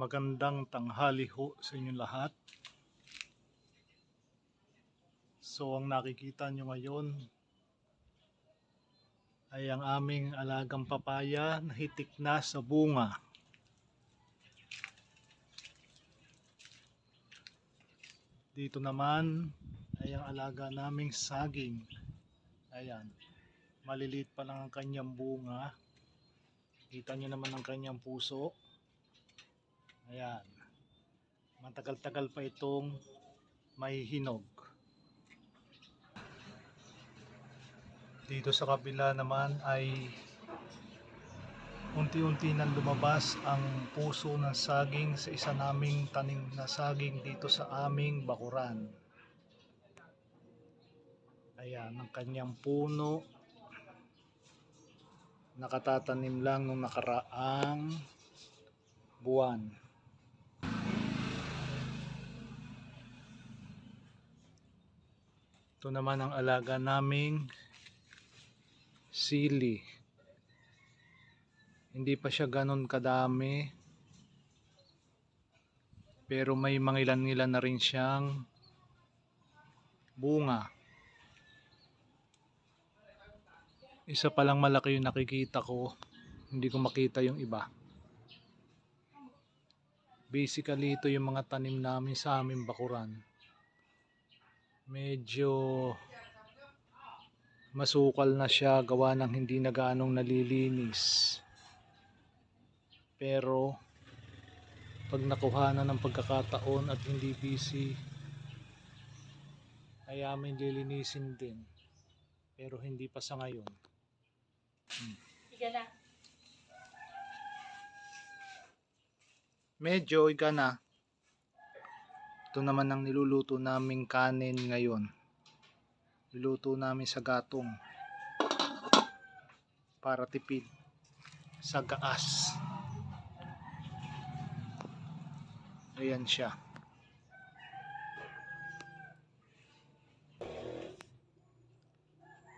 Magandang tanghali ho sa inyong lahat. So ang nakikita nyo ngayon ay ang aming alagang papaya na hitik na sa bunga. Dito naman ay ang alaga naming saging. Ayan, maliliit pa lang ang kanyang bunga. Kita nyo naman ang kanyang puso. Ayan, matagal-tagal pa itong may hinog. Dito sa kabila naman ay unti-unti nang lumabas ang puso ng saging sa isa naming tanim na saging dito sa aming bakuran. Ayan ang kanyang puno, nakatatanim lang nung nakaraang buwan. Ito naman ang alaga naming sili. Hindi pa siya ganun kadami, pero may mangilan-ngilan na rin siyang bunga. Isa pa lang malaki yung nakikita ko, hindi ko makita yung iba. Basically ito yung mga tanim namin sa aming bakuran. Medyo masukal na siya gawa ng hindi na gaanong nalilinis. Pero pag nakuhanan ng pagkakataon at hindi busy ay amin lilinisin din, pero hindi pa sa ngayon. Medyo iga na. Ito naman ang niluluto naming kanin ngayon. Niluto namin sa gatong para tipid sa gaas. Ayan siya.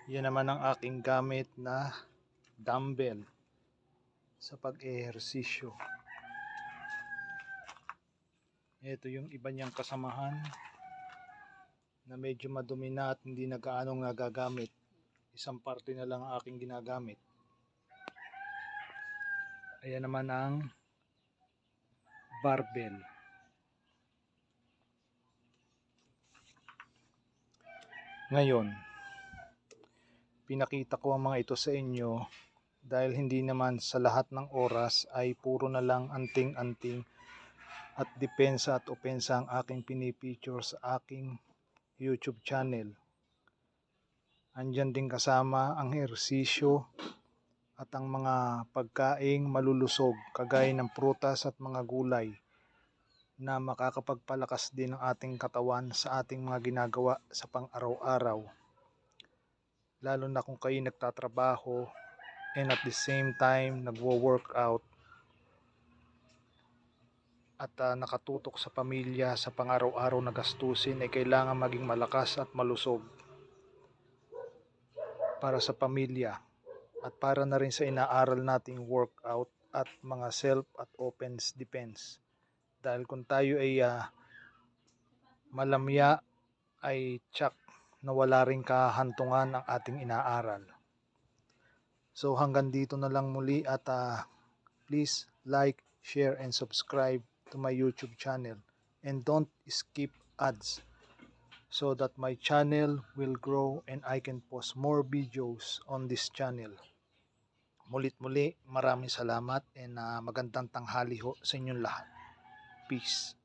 Yan naman ang aking gamit na dumbbell sa pag-ehersisyo. Ito yung iba niyang kasamahan na medyo madumi na at hindi na gaanong nagagamit. Isang parte na lang ang aking ginagamit. Ayan naman ang barbell. Ngayon, pinakita ko ang mga ito sa inyo dahil hindi naman sa lahat ng oras ay puro na lang anting-anting at depensa at opensa ang aking pinipicture sa aking YouTube channel. Andyan din kasama ang ehersisyo at ang mga pagkaing malulusog kagaya ng prutas at mga gulay na makakapagpalakas din ng ating katawan sa ating mga ginagawa sa pang-araw-araw. Lalo na kung kayo nagtatrabaho and at the same time nagwo-workout at nakatutok sa pamilya sa pang-araw-araw na gastusin ay kailangan maging malakas at malusog para sa pamilya at para na rin sa inaaral nating workout at mga self at offense defense. Dahil kung tayo ay malamya ay tsak na wala rin kahantungan ang ating inaaral. So hanggang dito na lang muli at please like, share and subscribe to my YouTube channel and don't skip ads so that my channel will grow and I can post more videos on this channel. Mulit-muli maraming salamat and magandang tanghali ho sa inyong lahat. Peace.